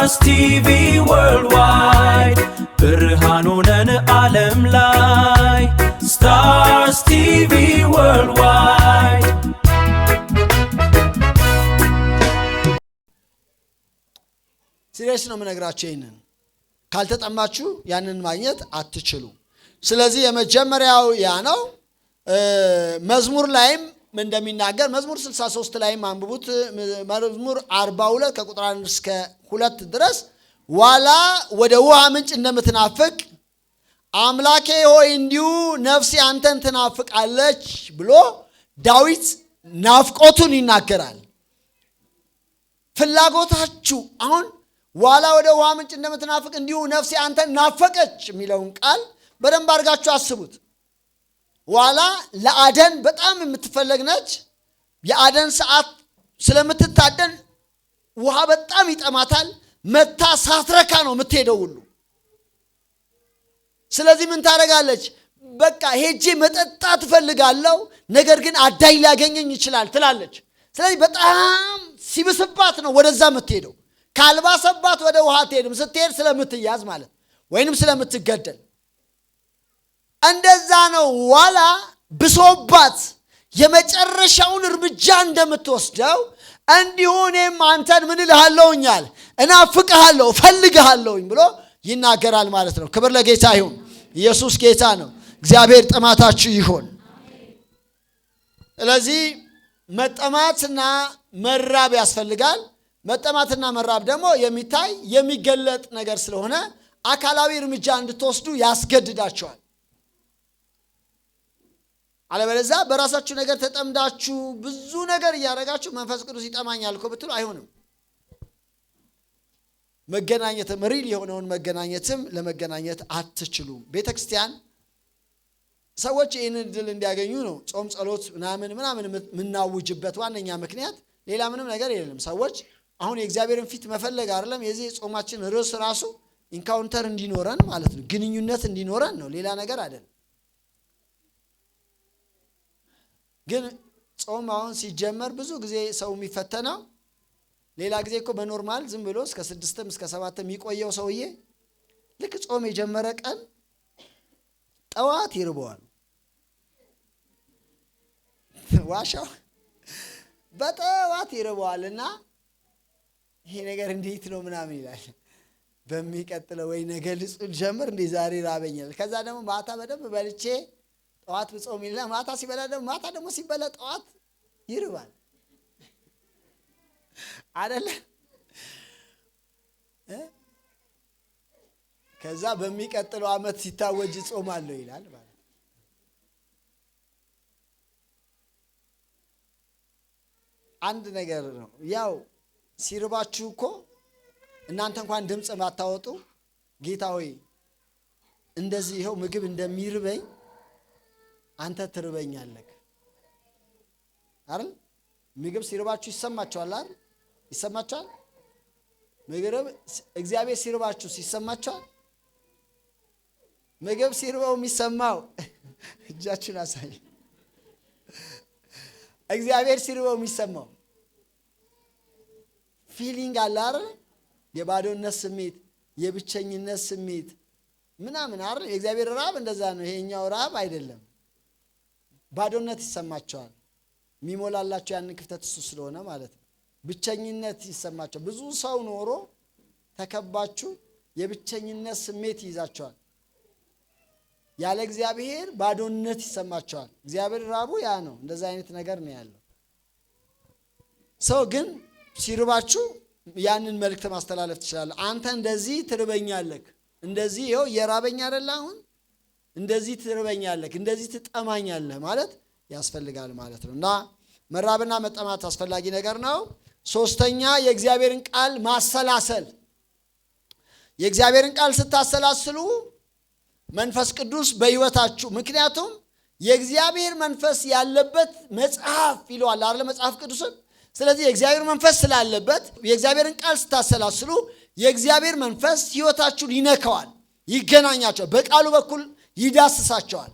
Stars TV Worldwide ብርሃን ሆነን ዓለም ላይ Stars TV Worldwide ሲሪየስ ነው የምነግራችሁ ይሄንን ካልተጠማችሁ ያንን ማግኘት አትችሉ ስለዚህ የመጀመሪያው ያ ነው መዝሙር ላይም እንደሚናገር መዝሙር 63 ላይም አንብቡት መዝሙር 42 ከቁጥር 1 እስከ 2 ድረስ ዋላ ወደ ውሃ ምንጭ እንደምትናፍቅ አምላኬ ሆይ እንዲሁ ነፍሴ አንተን ትናፍቃለች ብሎ ዳዊት ናፍቆቱን ይናገራል ፍላጎታችሁ አሁን ዋላ ወደ ውሃ ምንጭ እንደምትናፍቅ እንዲሁ ነፍሴ አንተን ናፈቀች የሚለውን ቃል በደንብ አድርጋችሁ አስቡት ዋላ ለአደን በጣም የምትፈለግ ነች የአደን ሰዓት ስለምትታደን ውሃ በጣም ይጠማታል መታ ሳትረካ ነው የምትሄደው ሁሉ ስለዚህ ምን ታደርጋለች በቃ ሄጄ መጠጣት ፈልጋለሁ ነገር ግን አዳኝ ሊያገኘኝ ይችላል ትላለች ስለዚህ በጣም ሲብስባት ነው ወደዛ የምትሄደው ካልባሰባት ወደ ውሃ ትሄድም ስትሄድ ስለምትያዝ ማለት ወይንም ስለምትገደል እንደዛ ነው ዋላ ብሶባት የመጨረሻውን እርምጃ እንደምትወስደው እንዲሁ እኔም አንተን ምን እልሃለሁኛል እናፍቅሃለሁ ፈልግሃለሁኝ ብሎ ይናገራል ማለት ነው ክብር ለጌታ ይሁን ኢየሱስ ጌታ ነው እግዚአብሔር ጥማታችሁ ይሁን ስለዚህ መጠማትና መራብ ያስፈልጋል መጠማትና መራብ ደግሞ የሚታይ የሚገለጥ ነገር ስለሆነ አካላዊ እርምጃ እንድትወስዱ ያስገድዳቸዋል አለበለዚያ በራሳችሁ ነገር ተጠምዳችሁ ብዙ ነገር እያደረጋችሁ መንፈስ ቅዱስ ይጠማኛል እኮ ብትሉ አይሆንም መገናኘትም ሪል የሆነውን መገናኘትም ለመገናኘት አትችሉም ቤተክርስቲያን ሰዎች ይህንን ድል እንዲያገኙ ነው ጾም ጸሎት ምናምን የምናውጅበት ዋነኛ ምክንያት ሌላ ምንም ነገር የለም ሰዎች አሁን የእግዚአብሔርን ፊት መፈለግ አይደለም የዚህ ጾማችን ርዕስ ራሱ ኢንካውንተር እንዲኖረን ማለት ነው ግንኙነት እንዲኖረን ነው ሌላ ነገር አይደለም ግን ጾም አሁን ሲጀመር ብዙ ጊዜ ሰው የሚፈተነው ሌላ ጊዜ እኮ በኖርማል ዝም ብሎ እስከ 6 እስከ 7 የሚቆየው ሰውዬ ልክ ጾም የጀመረ ቀን ጠዋት ይርበዋል ዋሻው በጠዋት ይርበዋልና ይሄ ነገር እንዴት ነው ምናምን ይላል በሚቀጥለው ወይ ነገ ልጹል ጀምር እንዴ ዛሬ ራበኛል ከዛ ደግሞ ማታ በደንብ በልቼ ጠዋት ብጾም ይላል ማታ ሲበላ ደግሞ ማታ ደግሞ ሲበላ ጠዋት ይርባል አይደለ ከዛ በሚቀጥለው አመት ሲታወጅ ጾማለሁ ይላል ማለት አንድ ነገር ነው ያው ሲርባችሁ እኮ እናንተ እንኳን ድምጽ ማታወጡ ጌታ ሆይ እንደዚህ ይሄው ምግብ እንደሚርበኝ አንተ ትርበኛለህ አይደል ምግብ ሲርባችሁ ይሰማችኋል አይደል ይሰማችኋል ምግብ እግዚአብሔር ሲርባችሁ ሲሰማችኋል ምግብ ሲርበው የሚሰማው እጃችሁን አሳይ እግዚአብሔር ሲርበው የሚሰማው ፊሊንግ አለ አይደል የባዶነት ስሜት የብቸኝነት ስሜት ምናምን አይደል የእግዚአብሔር ራብ እንደዛ ነው ይሄኛው ራብ አይደለም ባዶነት ይሰማቸዋል የሚሞላላቸው ያን ክፍተት እሱ ስለሆነ ማለት ነው ብቸኝነት ይሰማቸው ብዙ ሰው ኖሮ ተከባችሁ የብቸኝነት ስሜት ይዛቸዋል ያለ እግዚአብሔር ባዶነት ይሰማቸዋል እግዚአብሔር ራቡ ያ ነው እንደዛ አይነት ነገር ነው ያለው ሰው ግን ሲርባችሁ ያንን መልእክት ማስተላለፍ ትችላለ አንተ እንደዚህ ትርበኛለህ እንደዚህ ይሄው የራበኛ አይደል አሁን እንደዚህ ትርበኛለህ እንደዚህ ትጠማኛለህ ማለት ያስፈልጋል ማለት ነውና መራብና መጠማት አስፈላጊ ነገር ነው ሶስተኛ የእግዚአብሔርን ቃል ማሰላሰል የእግዚአብሔርን ቃል ስታሰላስሉ መንፈስ ቅዱስ በህይወታችሁ ምክንያቱም የእግዚአብሔር መንፈስ ያለበት መጽሐፍ ይለዋል አይደል መጽሐፍ ቅዱስን ስለዚህ የእግዚአብሔር መንፈስ ስላለበት የእግዚአብሔርን ቃል ስታሰላስሉ የእግዚአብሔር መንፈስ ህይወታችሁን ይነካዋል ይገናኛቸው በቃሉ በኩል ይዳስሳቸዋል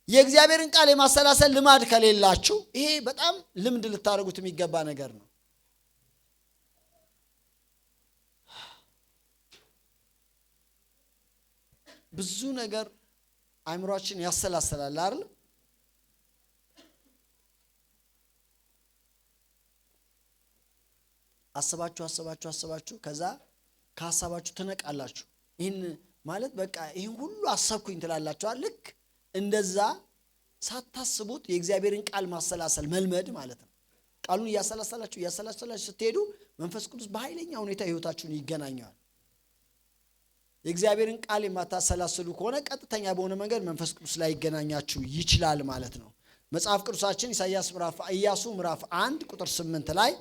የእግዚአብሔርን ቃል የማሰላሰል ልማድ ከሌላችሁ ይሄ በጣም ልምድ ልታደርጉት የሚገባ ነገር ነው ብዙ ነገር አእምሮአችን ያሰላስላል አይደል? አሰባችሁ ከዛ ከሐሳባችሁ ትነቃላችሁ። ይህን ማለት በቃ ይህን ሁሉ አሰብኩኝ ትላላችሁ። ልክ እንደዛ ሳታስቡት የእግዚአብሔርን ቃል ማሰላሰል መልመድ ማለት ነው። ቃሉን እያሰላሰላችሁ ስትሄዱ መንፈስ ቅዱስ በኃይለኛ ሁኔታ ህይወታችሁን ይገናኛል። የእግዚአብሔርን ቃል የማታሰላስሉ ከሆነ ቀጥተኛ በሆነ መንገድ መንፈስ ቅዱስ ላይ ይገናኛችሁ ይችላል ማለት ነው። መጽሐፍ ቅዱሳችን ኢያሱ ምዕራፍ 1 ቁጥር 8 ላይ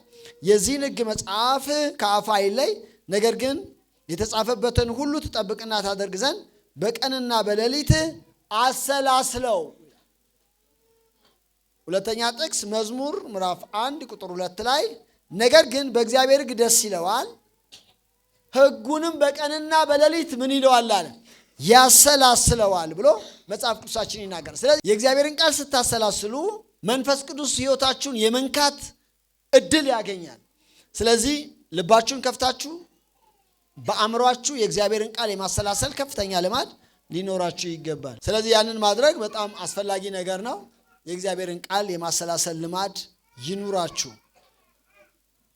የዚህን ሕግ መጽሐፍ ከአፍ አይለይ፣ ነገር ግን የተጻፈበትን ሁሉ ትጠብቅና ታደርግ ዘንድ በቀንና በሌሊት አሰላስለው። ሁለተኛ ጥቅስ መዝሙር ምዕራፍ 1 ቁጥር 2 ላይ ነገር ግን በእግዚአብሔር ሕግ ደስ ይለዋል፣ ሕጉንም በቀንና በሌሊት ምን ይለዋል አለ ያሰላስለዋል ብሎ መጽሐፍ ቅዱሳችን ይናገራል። ስለዚህ የእግዚአብሔርን ቃል ስታሰላስሉ መንፈስ ቅዱስ ህይወታችሁን የመንካት እድል ያገኛል። ስለዚህ ልባችሁን ከፍታችሁ በአእምሯችሁ የእግዚአብሔርን ቃል የማሰላሰል ከፍተኛ ልማድ ሊኖራችሁ ይገባል። ስለዚህ ያንን ማድረግ በጣም አስፈላጊ ነገር ነው። የእግዚአብሔርን ቃል የማሰላሰል ልማድ ይኑራችሁ።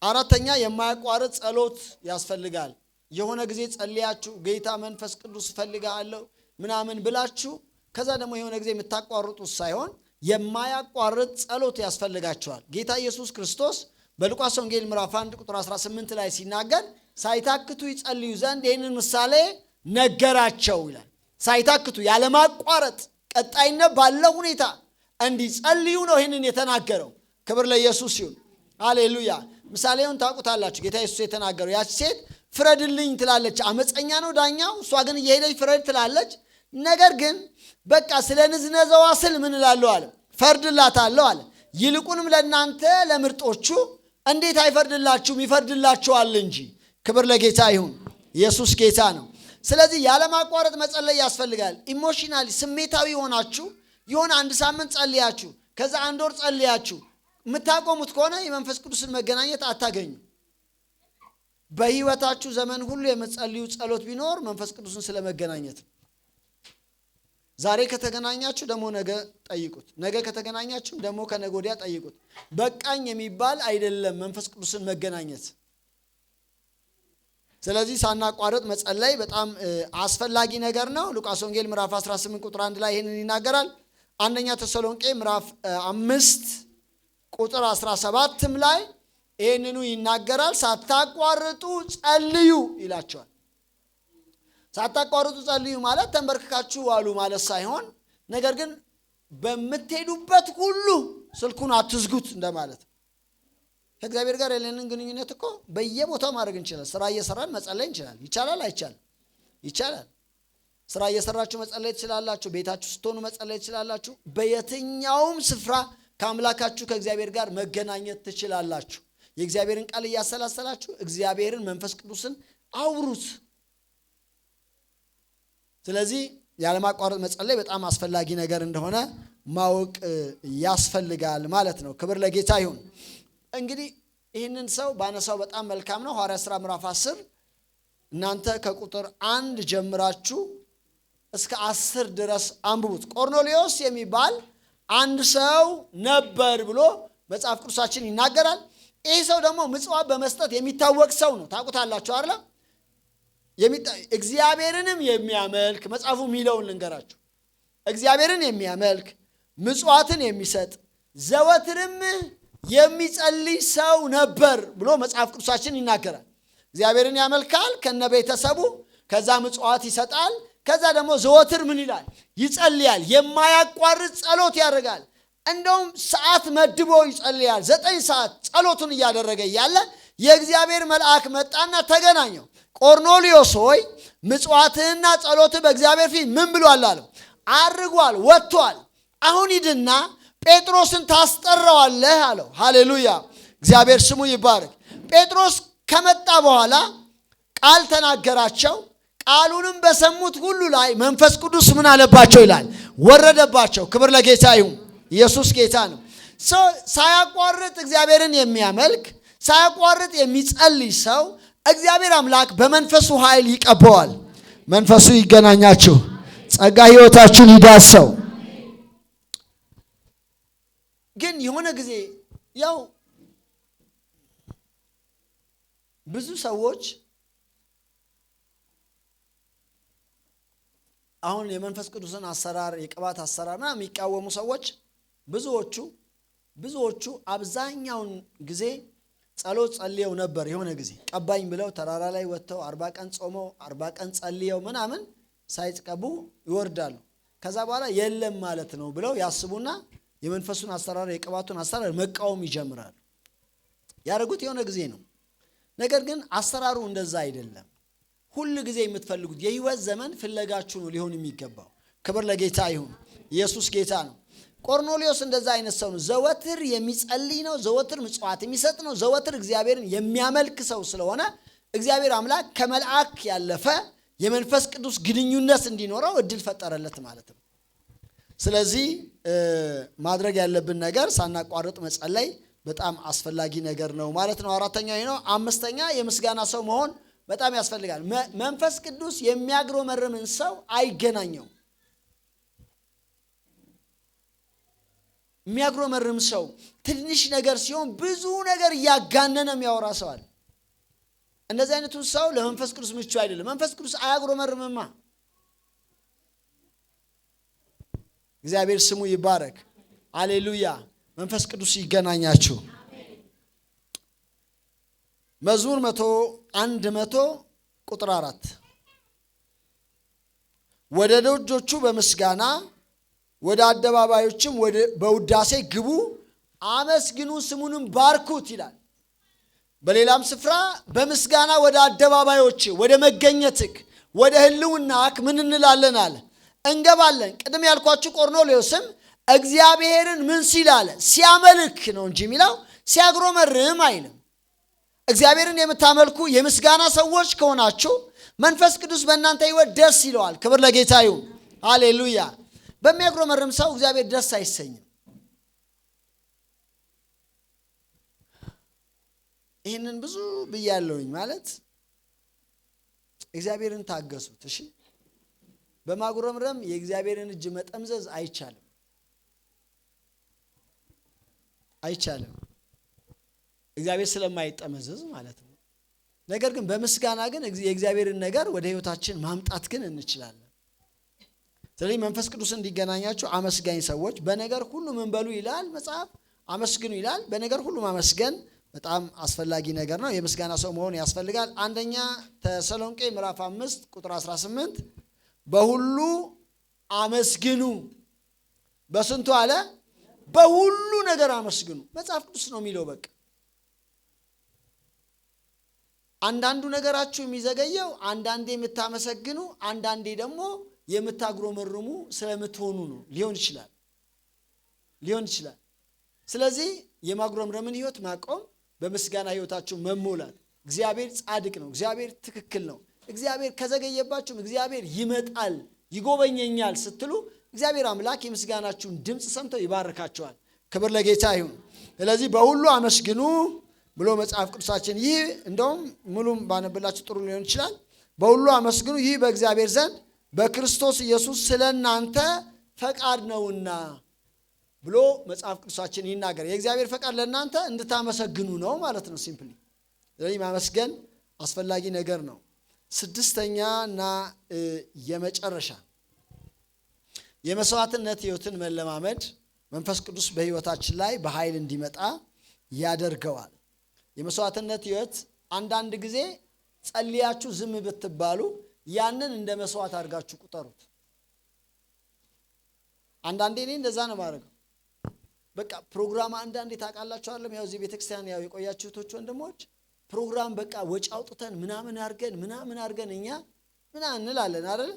አራተኛ የማያቋርጥ ጸሎት ያስፈልጋል። የሆነ ጊዜ ጸልያችሁ ጌታ መንፈስ ቅዱስ ፈልጋለሁ ምናምን ብላችሁ ከዛ ደግሞ የሆነ ጊዜ የምታቋርጡት ሳይሆን የማያቋርጥ ጸሎት ያስፈልጋቸዋል። ጌታ ኢየሱስ ክርስቶስ በሉቃስ ወንጌል ምዕራፍ 1 ቁጥር 18 ላይ ሲናገር ሳይታክቱ ይጸልዩ ዘንድ ይህንን ምሳሌ ነገራቸው ይላል። ሳይታክቱ ያለማቋረጥ ቀጣይነት ባለው ሁኔታ እንዲጸልዩ ነው ይህንን የተናገረው። ክብር ለኢየሱስ ይሁን። ሃሌሉያ። ምሳሌውን ታውቁታላችሁ። ጌታ ኢየሱስ የተናገረው ያች ሴት ፍረድልኝ ትላለች። አመፀኛ ነው ዳኛው፣ እሷ ግን እየሄደች ፍረድ ትላለች። ነገር ግን በቃ ስለ ንዝነዛዋ ስል ምን እላለሁ አለ ፈርድላታለሁ አለ። ይልቁንም ለእናንተ ለምርጦቹ እንዴት አይፈርድላችሁም? ይፈርድላችኋል እንጂ። ክብር ለጌታ ይሁን። ኢየሱስ ጌታ ነው። ስለዚህ ያለማቋረጥ መጸለይ ያስፈልጋል። ኢሞሽናሊ ስሜታዊ ሆናችሁ የሆነ አንድ ሳምንት ጸልያችሁ ከዛ አንድ ወር ጸልያችሁ የምታቆሙት ከሆነ የመንፈስ ቅዱስን መገናኘት አታገኙ። በህይወታችሁ ዘመን ሁሉ የምትጸልዩ ጸሎት ቢኖር መንፈስ ቅዱስን ስለመገናኘት። ዛሬ ከተገናኛችሁ ደግሞ ነገ ጠይቁት፣ ነገ ከተገናኛችሁ ደግሞ ከነገ ወዲያ ጠይቁት። በቃኝ የሚባል አይደለም መንፈስ ቅዱስን መገናኘት። ስለዚህ ሳናቋርጥ መጸለይ በጣም አስፈላጊ ነገር ነው። ሉቃስ ወንጌል ምዕራፍ 18 ቁጥር 1 ላይ ይህንን ይናገራል። አንደኛ ተሰሎንቄ ምዕራፍ 5 ቁጥር 17 ላይ ይህንኑ ይናገራል። ሳታቋርጡ ጸልዩ ይላቸዋል። ሳታቋርጡ ጸልዩ ማለት ተንበርክካችሁ ዋሉ ማለት ሳይሆን፣ ነገር ግን በምትሄዱበት ሁሉ ስልኩን አትዝጉት እንደማለት። ከእግዚአብሔር ጋር ያለንን ግንኙነት እኮ በየቦታው ማድረግ እንችላለን። ስራ እየሰራን መጸለይ እንችላለን። ይቻላል አይቻልም? ይቻላል። ስራ እየሰራችሁ መጸለይ ትችላላችሁ። ቤታችሁ ስትሆኑ መጸለይ ትችላላችሁ። በየትኛውም ስፍራ ከአምላካችሁ ከእግዚአብሔር ጋር መገናኘት ትችላላችሁ። የእግዚአብሔርን ቃል እያሰላሰላችሁ እግዚአብሔርን መንፈስ ቅዱስን አውሩት። ስለዚህ ያለማቋረጥ መጸለይ በጣም አስፈላጊ ነገር እንደሆነ ማወቅ ያስፈልጋል ማለት ነው። ክብር ለጌታ ይሁን። እንግዲህ ይህንን ሰው ባነሳው በጣም መልካም ነው። ሐዋርያት ሥራ ምዕራፍ 10 እናንተ ከቁጥር 1 ጀምራችሁ እስከ 10 ድረስ አንብቡት። ቆርኔሌዎስ የሚባል አንድ ሰው ነበር ብሎ መጽሐፍ ቅዱሳችን ይናገራል። ይህ ሰው ደግሞ ምጽዋት በመስጠት የሚታወቅ ሰው ነው። ታውቁታላችሁ አይደል? እግዚአብሔርንም የሚያመልክ መጽሐፉ የሚለውን ልንገራችሁ። እግዚአብሔርን የሚያመልክ ምጽዋትን የሚሰጥ ዘወትርም የሚጸልይ ሰው ነበር ብሎ መጽሐፍ ቅዱሳችን ይናገራል። እግዚአብሔርን ያመልካል ከነ ቤተሰቡ፣ ከዛ ምጽዋት ይሰጣል፣ ከዛ ደግሞ ዘወትር ምን ይላል? ይጸልያል። የማያቋርጥ ጸሎት ያደርጋል። እንደውም ሰዓት መድቦ ይጸልያል። 9 ሰዓት ጸሎቱን እያደረገ እያለ የእግዚአብሔር መልአክ መጣና ተገናኘው። ቆርኔሌዎስ ሆይ ምጽዋትህና ጸሎትህ በእግዚአብሔር ፊት ምን ብሏል አለው? አርጓል፣ ወጥቷል። አሁን ሂድና ጴጥሮስን ታስጠራዋለህ አለው። ሃሌሉያ፣ እግዚአብሔር ስሙ ይባረክ። ጴጥሮስ ከመጣ በኋላ ቃል ተናገራቸው። ቃሉንም በሰሙት ሁሉ ላይ መንፈስ ቅዱስ ምን አለባቸው ይላል? ወረደባቸው። ክብር ለጌታ ይሁን። ኢየሱስ ጌታ ነው። ሳያቋርጥ እግዚአብሔርን የሚያመልክ ሳያቋርጥ የሚጸልይ ሰው እግዚአብሔር አምላክ በመንፈሱ ኃይል ይቀበዋል። መንፈሱ ይገናኛችሁ። ጸጋ ሕይወታችሁን ይዳሰው። ግን የሆነ ጊዜ ያው ብዙ ሰዎች አሁን የመንፈስ ቅዱስን አሰራር የቅባት አሰራር ምናምን የሚቃወሙ ሰዎች ብዙዎቹ አብዛኛውን ጊዜ ጸሎት ጸልየው ነበር። የሆነ ጊዜ ቀባኝ ብለው ተራራ ላይ ወጥተው 40 ቀን ጾመው 40 ቀን ጸልየው ምናምን ሳይቀቡ ይወርዳሉ። ከዛ በኋላ የለም ማለት ነው ብለው ያስቡና የመንፈሱን አሰራር የቅባቱን አሰራር መቃወም ይጀምራሉ። ያደረጉት የሆነ ጊዜ ነው። ነገር ግን አሰራሩ እንደዛ አይደለም። ሁሉ ጊዜ የምትፈልጉት የህይወት ዘመን ፍለጋችሁ ነው ሊሆን የሚገባው። ክብር ለጌታ ይሁን። ኢየሱስ ጌታ ነው። ቆርኔሌዎስ እንደዛ አይነት ሰው ነው። ዘወትር የሚጸልይ ነው። ዘወትር ምጽዋት የሚሰጥ ነው። ዘወትር እግዚአብሔርን የሚያመልክ ሰው ስለሆነ እግዚአብሔር አምላክ ከመልአክ ያለፈ የመንፈስ ቅዱስ ግንኙነት እንዲኖረው እድል ፈጠረለት ማለት ነው። ስለዚህ ማድረግ ያለብን ነገር ሳናቋርጥ መጸለይ በጣም አስፈላጊ ነገር ነው ማለት ነው። አራተኛው ነው። አምስተኛ የምስጋና ሰው መሆን በጣም ያስፈልጋል። መንፈስ ቅዱስ የሚያግሮመርምን ሰው አይገናኘው። የሚያግሮመርም ሰው ትንሽ ነገር ሲሆን ብዙ ነገር እያጋነነ የሚያወራ ሰው አለ። እንደዚህ አይነቱ ሰው ለመንፈስ ቅዱስ ምቹ አይደለም። መንፈስ ቅዱስ አያግሮመርምማ። እግዚአብሔር ስሙ ይባረክ። ሃሌሉያ። መንፈስ ቅዱስ ይገናኛችሁ። መዝሙር 100 ቁጥር 4 ወደ ደጆቹ በምስጋና ወደ አደባባዮችም በውዳሴ ግቡ፣ አመስግኑ፣ ስሙንም ባርኩት ይላል። በሌላም ስፍራ በምስጋና ወደ አደባባዮች ወደ መገኘትክ ወደ ህልውናክ ምን እንላለን አለ እንገባለን። ቅድም ያልኳችሁ ቆርኔሌዎስም እግዚአብሔርን ምን ሲል አለ ሲያመልክ ነው እንጂ የሚለው ሲያግሮመርም አይልም። እግዚአብሔርን የምታመልኩ የምስጋና ሰዎች ከሆናችሁ መንፈስ ቅዱስ በእናንተ ህይወት ደስ ይለዋል። ክብር ለጌታ ይሁን። ሃሌሉያ። በሚያግሮመርም ሰው እግዚአብሔር ደስ አይሰኝም። ይህንን ብዙ ብያለሁኝ። ማለት እግዚአብሔርን ታገሱት። እሺ፣ በማጉረምረም የእግዚአብሔርን እጅ መጠምዘዝ አይቻልም። እግዚአብሔር ስለማይጠመዘዝ ማለት ነው። ነገር ግን በምስጋና ግን የእግዚአብሔርን ነገር ወደ ህይወታችን ማምጣት ግን እንችላለን። ስለዚህ መንፈስ ቅዱስ እንዲገናኛችሁ አመስጋኝ ሰዎች በነገር ሁሉ ምን በሉ ይላል መጽሐፍ፣ አመስግኑ ይላል። በነገር ሁሉ ማመስገን በጣም አስፈላጊ ነገር ነው። የምስጋና ሰው መሆን ያስፈልጋል። አንደኛ ተሰሎንቄ ምዕራፍ 5 ቁጥር 18 በሁሉ አመስግኑ። በስንቱ አለ? በሁሉ ነገር አመስግኑ። መጽሐፍ ቅዱስ ነው የሚለው። በቃ አንዳንዱ ነገራችሁ የሚዘገየው አንዳንዴ የምታመሰግኑ አንዳንዴ ደግሞ የምታግሮመርሙ ስለምትሆኑ ነው። ሊሆን ይችላል። ስለዚህ የማግሮምረምን ህይወት ማቆም፣ በምስጋና ህይወታችሁ መሞላት። እግዚአብሔር ጻድቅ ነው። እግዚአብሔር ትክክል ነው። እግዚአብሔር ከዘገየባችሁም እግዚአብሔር ይመጣል ይጎበኘኛል ስትሉ እግዚአብሔር አምላክ የምስጋናችሁን ድምፅ ሰምተው ይባርካቸዋል። ክብር ለጌታ ይሁን። ስለዚህ በሁሉ አመስግኑ ብሎ መጽሐፍ ቅዱሳችን ይህ እንደውም ሙሉም ባነብላችሁ ጥሩ ሊሆን ይችላል። በሁሉ አመስግኑ፣ ይህ በእግዚአብሔር ዘንድ በክርስቶስ ኢየሱስ ስለናንተ ፈቃድ ነውና ብሎ መጽሐፍ ቅዱሳችን ይናገር። የእግዚአብሔር ፈቃድ ለእናንተ እንድታመሰግኑ ነው ማለት ነው። ሲምፕሊ። ስለዚህ ማመስገን አስፈላጊ ነገር ነው። ስድስተኛና የመጨረሻ የመስዋዕትነት ህይወትን መለማመድ መንፈስ ቅዱስ በህይወታችን ላይ በኃይል እንዲመጣ ያደርገዋል። የመስዋዕትነት ህይወት አንዳንድ ጊዜ ጸልያችሁ ዝም ብትባሉ ያንን እንደ መስዋዕት አድርጋችሁ ቁጠሩት። አንዳንዴ እኔ እንደዛ ነው ማድረገው። በቃ ፕሮግራም አንዳንዴ ታውቃላችሁ አይደለም? ያው እዚህ ቤተክርስቲያን ያው የቆያችሁ እህቶች ወንድሞች ፕሮግራም በቃ ወጪ አውጥተን ምናምን አድርገን እኛ እንላለን አይደል?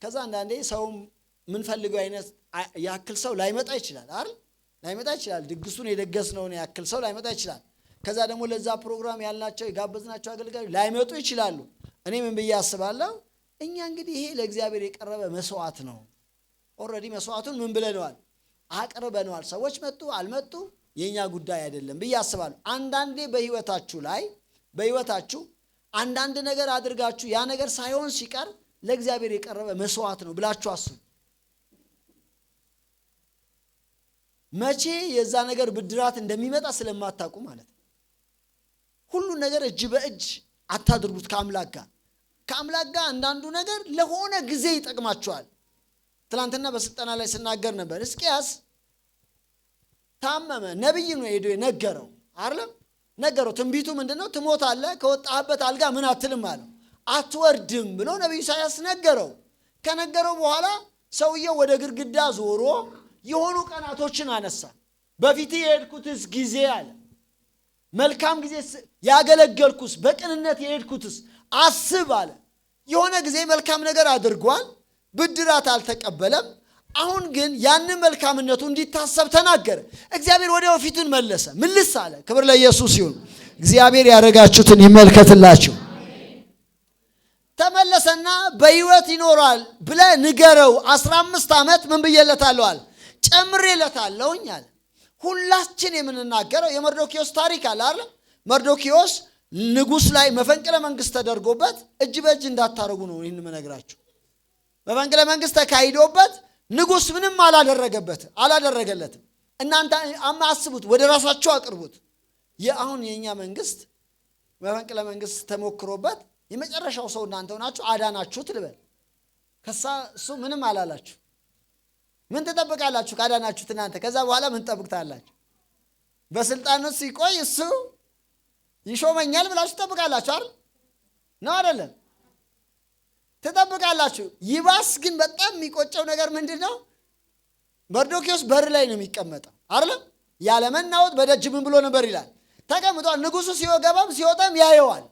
ከዛ አንዳንዴ ሰውም ምን ፈልገው አይነት ያክል ሰው ላይመጣ ይችላል አይደል? ላይመጣ ይችላል። ድግሱን የደገስነውን ያክል ሰው ላይመጣ ይችላል። ከዛ ደግሞ ለዛ ፕሮግራም ያልናቸው የጋበዝናቸው አገልጋዮች ላይመጡ ይችላሉ። እኔ ምን ብዬ አስባለሁ? እኛ እንግዲህ ይሄ ለእግዚአብሔር የቀረበ መስዋዕት ነው። ኦልሬዲ መስዋዕቱን ምን ብለነዋል? አቅርበነዋል። ሰዎች መጡ አልመጡ የኛ ጉዳይ አይደለም ብዬ አስባለሁ። አንዳንዴ በህይወታችሁ አንዳንድ ነገር አድርጋችሁ ያ ነገር ሳይሆን ሲቀር ለእግዚአብሔር የቀረበ መስዋዕት ነው ብላችሁ አስቡ። መቼ የዛ ነገር ብድራት እንደሚመጣ ስለማታውቁ ማለት ነው። ሁሉ ነገር እጅ በእጅ አታድርጉት ከአምላክ ጋር። ከአምላክ ጋር አንዳንዱ ነገር ለሆነ ጊዜ ይጠቅማቸዋል። ትናንትና በስልጠና ላይ ስናገር ነበር። ሕዝቅያስ ታመመ። ነቢይ ነው ሄዶ ነገረው አይደለም? ነገረው። ትንቢቱ ምንድነው? ትሞታለህ፣ ከወጣህበት አልጋ ምን አትልም አለው። አትወርድም ብሎ ነቢዩ ኢሳያስ ነገረው። ከነገረው በኋላ ሰውየው ወደ ግድግዳ ዞሮ የሆኑ ቀናቶችን አነሳ። በፊት የሄድኩትስ ጊዜ አለ፣ መልካም ጊዜ ያገለገልኩስ፣ በቅንነት የሄድኩትስ አስብ አለ። የሆነ ጊዜ መልካም ነገር አድርጓል፣ ብድራት አልተቀበለም። አሁን ግን ያንን መልካምነቱ እንዲታሰብ ተናገረ። እግዚአብሔር ወዲያው ፊቱን መለሰ፣ ምልስ አለ። ክብር ለኢየሱስ ይሁን። እግዚአብሔር ያደረጋችሁትን ይመልከትላችሁ። ተመለሰና በሕይወት ይኖራል ብለህ ንገረው። 15 ዓመት ምን ብዬለታለሁ አለ? ጨምሬለታለሁኝ አለ። ሁላችን የምንናገረው የመርዶክዮስ ታሪክ አለ አይደል? መርዶክዮስ ንጉሥ ላይ መፈንቅለ መንግስት ተደርጎበት እጅ በእጅ እንዳታረጉ ነው ይህን መነግራችሁ። መፈንቅለ መንግስት ተካሂዶበት ንጉሥ ምንም አላደረገለትም። እናንተ አስቡት፣ ወደ ራሳችሁ አቅርቡት። አሁን የኛ መንግስት መፈንቅለ መንግስት ተሞክሮበት የመጨረሻው ሰው እናንተ ሆናችሁ አዳናችሁት ልበል። ከዛ እሱ ምንም አላላችሁ። ምን ትጠብቃላችሁ ካዳናችሁት እናንተ? ከዛ በኋላ ምን ትጠብቃላችሁ? በስልጣኑ ሲቆይ እሱ ይሾመኛል ብላችሁ ትጠብቃላችሁ አይደል? ነው አይደለም? ትጠብቃላችሁ። ይባስ ግን በጣም የሚቆጨው ነገር ምንድነው? መርዶክዮስ በር ላይ ነው የሚቀመጠው አይደል? ያለመናወጥ በደጅ ምን ብሎ ነበር ይላል? ተቀምጧል። ንጉሱ ሲወገባም ሲወጣም ያየዋል።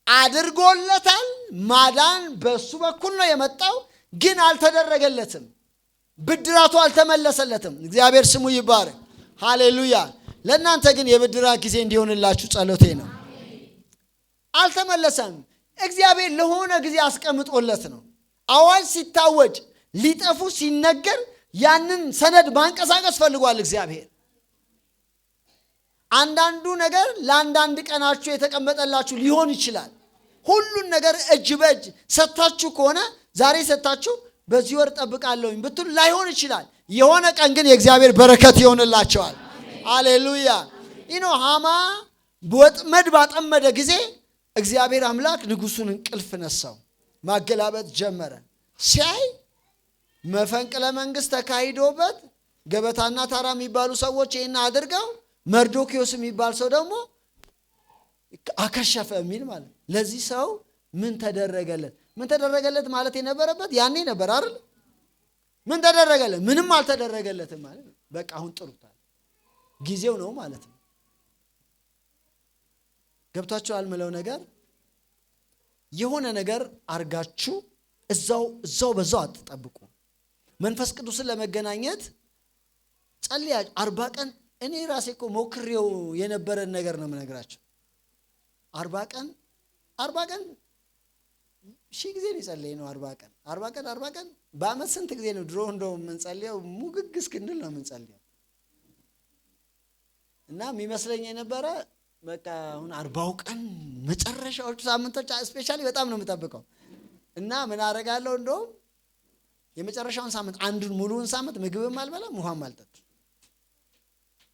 አድርጎለታል። ማዳን በሱ በኩል ነው የመጣው፣ ግን አልተደረገለትም። ብድራቱ አልተመለሰለትም። እግዚአብሔር ስሙ ይባረክ። ሃሌሉያ። ለእናንተ ግን የብድራት ጊዜ እንዲሆንላችሁ ጸሎቴ ነው። አልተመለሰም። እግዚአብሔር ለሆነ ጊዜ አስቀምጦለት ነው። አዋጅ ሲታወጅ ሊጠፉ ሲነገር ያንን ሰነድ ማንቀሳቀስ ፈልጓል እግዚአብሔር። አንዳንዱ ነገር ለአንዳንድ ቀናችሁ የተቀመጠላችሁ ሊሆን ይችላል። ሁሉን ነገር እጅ በእጅ ሰጥታችሁ ከሆነ ዛሬ ሰጥታችሁ በዚህ ወር ጠብቃለሁኝ ብትሉ ላይሆን ይችላል። የሆነ ቀን ግን የእግዚአብሔር በረከት ይሆንላቸዋል። ሃሌሉያ። ሃማ ወጥመድ ባጠመደ ጊዜ እግዚአብሔር አምላክ ንጉሱን እንቅልፍ ነሳው፣ ማገላበጥ ጀመረ። ሲያይ መፈንቅለ መንግስት ተካሂዶበት ገበታና ታራ የሚባሉ ሰዎች ይህን አድርገው መርዶክዮስ የሚባል ሰው ደግሞ አከሸፈ የሚል ማለት። ለዚህ ሰው ምን ተደረገለት? ምን ተደረገለት ማለት የነበረበት ያኔ ነበር አይደል? ምን ተደረገለት? ምንም አልተደረገለትም ማለት በቃ አሁን ጥሩታል፣ ጊዜው ነው ማለት ነው። ገብቷችኋል? ምለው ነገር የሆነ ነገር አርጋችሁ እዛው በዛው አትጠብቁ። መንፈስ ቅዱስን ለመገናኘት ጸልያ 40 ቀን እኔ ራሴ እኮ ሞክሬው የነበረን ነገር ነው የምነግራችሁ። 40 ቀን ሺህ ጊዜ ነው ጸልዬ ነው 40 ቀን በአመት ስንት ጊዜ ነው ድሮ እንደው የምንጸልየው? ሙግግ እስክንል ነው የምንጸልየው። እና የሚመስለኝ የነበረ በቃ አሁን 40 ቀን መጨረሻዎቹ ሳምንቶች ስፔሻሊ በጣም ነው የምጠብቀው። እና ምን አደርጋለሁ? እንደውም የመጨረሻውን ሳምንት አንዱን ሙሉውን ሳምንት ምግብም አልበላም ውሃም አልጠጣም።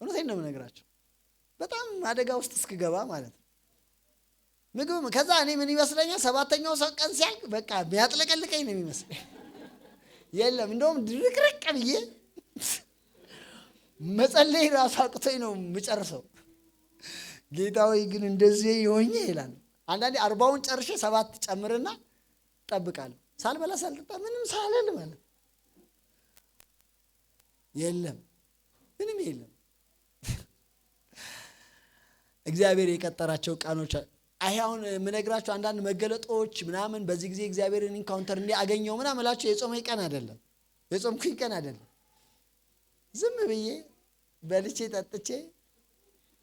እውነቴን ነው የምነግራቸው። በጣም አደጋ ውስጥ እስክገባ ማለት ነው። ምግብ ከዛ እኔ ምን ይመስለኛል 7ኛው ቀን ሲያልቅ በቃ የሚያጥለቀልቀኝ ነው የሚመስለኝ። የለም እንደውም ድርቅርቅ ብዬ መጸለይ ራሱ አቅቶኝ ነው የምጨርሰው። ጌታ ሆይ ግን እንደዚህ ይሆኝ ይላል። አንዳንዴ 40ውን ጨርሼ 7 ጨምርና ጠብቃለሁ። ሳልበላ ሳልጠጣ ምንም ሳልል ማለት የለም፣ ምንም የለም። እግዚአብሔር የቀጠራቸው ቃኖች አሁን የምነግራችሁ አንዳንድ መገለጦች ምናምን በዚህ ጊዜ እግዚአብሔርን ኢንካውንተር እንዲያገኘው ምናምን እላችሁ የጾመኝ ቀን አይደለም፣ የጾምኩኝ ቀን አይደለም። ዝም ብዬ በልቼ ጠጥቼ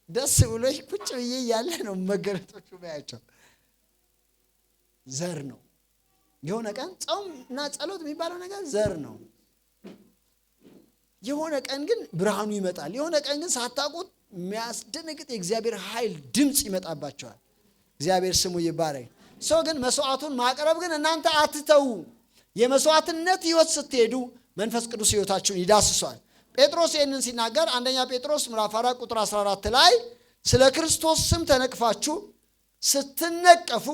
ደስ ብሎኝ ቁጭ ብዬ እያለ ነው መገለጦቹ ባያቸው። ዘር ነው የሆነ ቀን ጾም እና ጸሎት የሚባለው ነገር ዘር ነው። የሆነ ቀን ግን ብርሃኑ ይመጣል። የሆነ ቀን ግን ሳታውቁት የሚያስደነግጥ የእግዚአብሔር ኃይል ድምፅ ይመጣባቸዋል። እግዚአብሔር ስሙ ይባረክ። ሰው ግን መስዋዕቱን ማቅረብ ግን እናንተ አትተው። የመስዋዕትነት ህይወት ስትሄዱ መንፈስ ቅዱስ ህይወታችሁን ይዳስሷል። ጴጥሮስ ይህንን ሲናገር አንደኛ ጴጥሮስ ምዕራፍ 4 ቁጥር 14 ላይ ስለ ክርስቶስ ስም ተነቅፋችሁ ስትነቀፉ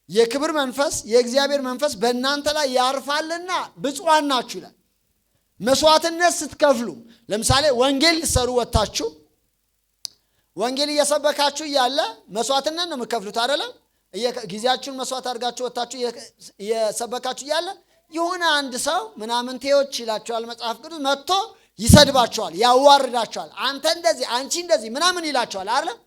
የክብር መንፈስ የእግዚአብሔር መንፈስ በእናንተ ላይ ያርፋልና ብፁዓን ናችሁ ይላል። መስዋዕትነት ስትከፍሉ ለምሳሌ ወንጌል ልትሰሩ ወጣችሁ ወንጌል እየሰበካችሁ እያለ መስዋዕትነት ነው የምትከፍሉት አይደለም? ጊዜያችሁን መስዋዕት አድርጋችሁ ወጣችሁ እየሰበካችሁ እያለ የሆነ አንድ ሰው ምናምንቴዎች ይላቸዋል መጽሐፍ ቅዱስ መጥቶ ይሰድባቸዋል፣ ያዋርዳቸዋል። አንተ እንደዚህ አንቺ እንደዚህ ምናምን ይላቸዋል አይደል?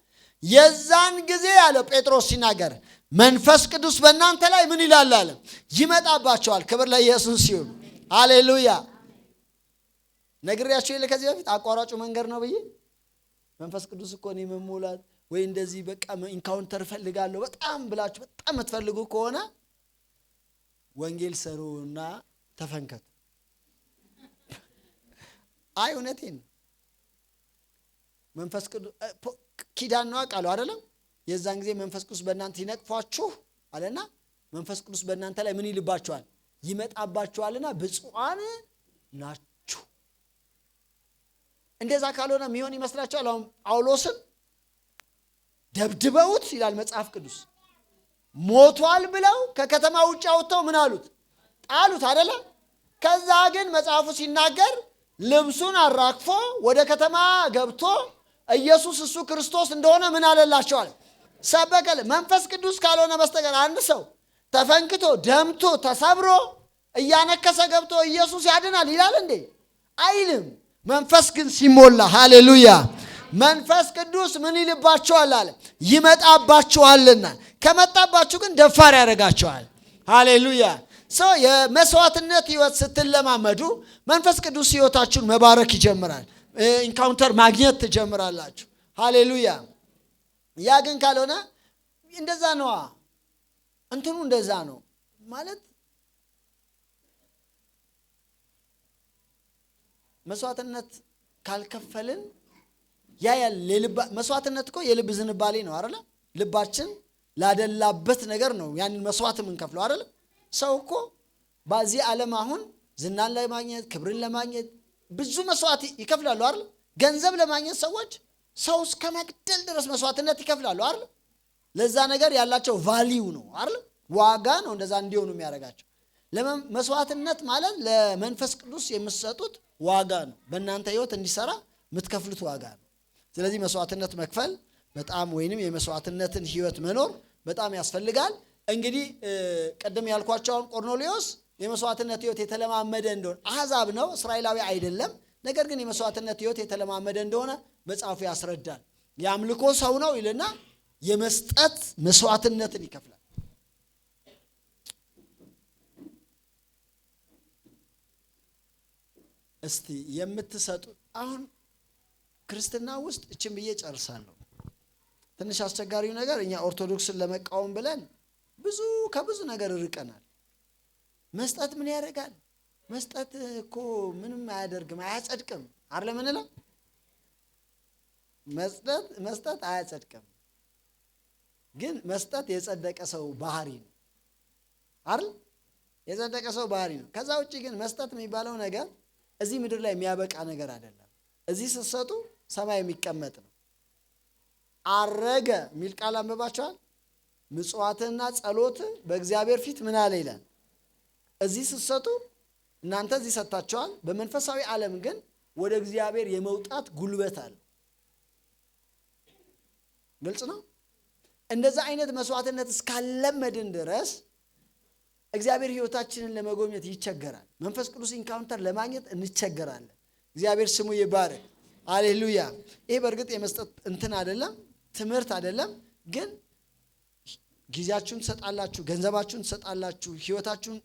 የዛን ጊዜ ያለ ጴጥሮስ ሲናገር መንፈስ ቅዱስ በእናንተ ላይ ምን ይላል አለ? ይመጣባቸዋል። ክብር ለኢየሱስ ይሁን። ሃሌሉያ። ነግሬያችሁ የለ ከዚህ በፊት አቋራጩ መንገድ ነው ብዬ መንፈስ ቅዱስ እኮ ነው መሞላት ወይ እንደዚህ በቃ ኢንካውንተር ፈልጋለሁ በጣም ብላችሁ በጣም የምትፈልጉ ከሆነ ወንጌል ሰሩና ተፈንከቱ። አይ እውነቴን መንፈስ ቅዱስ ኪዳን ነው ቃሉ አይደለም? የዛን ጊዜ መንፈስ ቅዱስ በእናንተ ይነቅፏችሁ አለና መንፈስ ቅዱስ በእናንተ ላይ ምን ይልባችኋል? ይመጣባችኋልና ብፁዓን ናችሁ። እንደዛ ካልሆነ የሚሆን ይመስላችኋል? አሁን ጳውሎስን ደብድበውት ይላል መጽሐፍ ቅዱስ ሞቷል ብለው ከከተማ ውጭ አውጥተው ምን አሉት? ጣሉት አይደለ? ከዛ ግን መጽሐፉ ሲናገር ልብሱን አራግፎ ወደ ከተማ ገብቶ ኢየሱስ እሱ ክርስቶስ እንደሆነ ምን አለላቸዋል? ሰበከለ። መንፈስ ቅዱስ ካልሆነ በስተቀር አንድ ሰው ተፈንክቶ ደምቶ ተሰብሮ እያነከሰ ገብቶ ኢየሱስ ያድናል ይላል እንዴ? አይልም። መንፈስ ግን ሲሞላ ሃሌሉያ መንፈስ ቅዱስ ምን ይልባቸዋል አለ? ይመጣባቸዋልና። ከመጣባችሁ ግን ደፋር ያደርጋቸዋል። ሃሌሉያ። ሰው የመስዋዕትነት ህይወት ስትለማመዱ መንፈስ ቅዱስ ህይወታችሁን መባረክ ይጀምራል። ኢንካውንተር ማግኘት ትጀምራላችሁ። ሃሌሉያ። ያ ግን ካልሆነ እንደዛ ነው እንትኑ እንደዛ ነው ማለት መስዋዕትነት ካልከፈልን ያ የልብ መስዋዕትነት እኮ የልብ ዝንባሌ ነው አይደል? ልባችን ላደላበት ነገር ነው ያንን መስዋዕት የምንከፍለው አይደል? ሰው እኮ በዚህ ዓለም አሁን ዝናን ለማግኘት ክብርን ለማግኘት ብዙ መስዋዕት ይከፍላሉ አይደል? ገንዘብ ለማግኘት ሰዎች ሰው እስከ መግደል ድረስ መስዋዕትነት ይከፍላሉ አይደል? ለዛ ነገር ያላቸው ቫልዩ ነው አይደል? ዋጋ ነው እንደዛ እንዲሆኑ የሚያደርጋቸው። መስዋዕትነት ማለት ለመንፈስ ቅዱስ የምትሰጡት ዋጋ ነው። በእናንተ ህይወት እንዲሰራ የምትከፍሉት ዋጋ ነው። ስለዚህ መስዋዕትነት መክፈል በጣም ወይንም የመስዋዕትነትን ህይወት መኖር በጣም ያስፈልጋል። እንግዲህ ቀደም ያልኳቸውን ቆርኔሌዎስ የመስዋዕትነት ህይወት የተለማመደ እንደሆነ አሕዛብ ነው፣ እስራኤላዊ አይደለም። ነገር ግን የመስዋዕትነት ህይወት የተለማመደ እንደሆነ መጽሐፉ ያስረዳል። የአምልኮ ሰው ነው ይልና የመስጠት መስዋዕትነትን ይከፍላል። እስቲ የምትሰጡ አሁን ክርስትና ውስጥ እቺን ብዬ ጨርሳለሁ። ትንሽ አስቸጋሪው ነገር እኛ ኦርቶዶክስን ለመቃወም ብለን ከብዙ ነገር ርቀናል። መስጠት ምን ያደርጋል? መስጠት እኮ ምንም አያደርግም፣ አያጸድቅም አይደል? ምን ነው መስጠት አያጸድቅም። ግን መስጠት የጸደቀ ሰው ባህሪ ነው አይደል? የጸደቀ ሰው ባህሪ ነው። ከዛ ውጪ ግን መስጠት የሚባለው ነገር እዚህ ምድር ላይ የሚያበቃ ነገር አይደለም። እዚህ ስትሰጡ ሰማይ የሚቀመጥ ነው። አረገ የሚል ቃል አንብባችኋል? ምጽዋትና ጸሎት በእግዚአብሔር ፊት ምን አለ ይላል። እዚህ ስትሰጡ እናንተ እዚህ ሰጣችኋል። በመንፈሳዊ ዓለም ግን ወደ እግዚአብሔር የመውጣት ጉልበት አለ። ግልጽ ነው። እንደዛ አይነት መስዋዕትነት እስካለመድን ድረስ እግዚአብሔር ህይወታችንን ለመጎብኘት ይቸገራል። መንፈስ ቅዱስ ኢንካውንተር ለማግኘት እንቸገራለን። እግዚአብሔር ስሙ ይባረክ። ሃሌሉያ። ይሄ በእርግጥ የመስጠት እንትን አይደለም፣ ትምህርት አይደለም። ግን ጊዜያችሁን ትሰጣላችሁ፣ ገንዘባችሁን ትሰጣላችሁ፣ ህይወታችሁን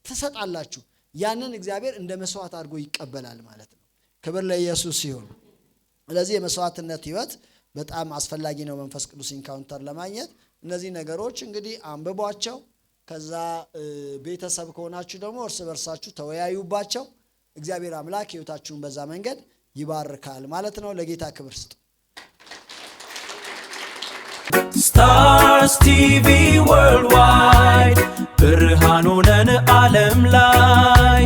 ትሰጣላችሁ። ያንን እግዚአብሔር እንደ መስዋዕት አድርጎ ይቀበላል ማለት ነው። ክብር ለኢየሱስ ይሁን። ስለዚህ የመስዋዕትነት ህይወት በጣም አስፈላጊ ነው መንፈስ ቅዱስ ኢንካውንተር ለማግኘት። እነዚህ ነገሮች እንግዲህ አንብቧቸው። ከዛ ቤተሰብ ከሆናችሁ ደግሞ እርስ በርሳችሁ ተወያዩባቸው። እግዚአብሔር አምላክ ህይወታችሁን በዛ መንገድ ይባርካል ማለት ነው። ለጌታ ክብር ስጡ። Stars TV Worldwide ብርሃን ሆነን ዓለም ላይ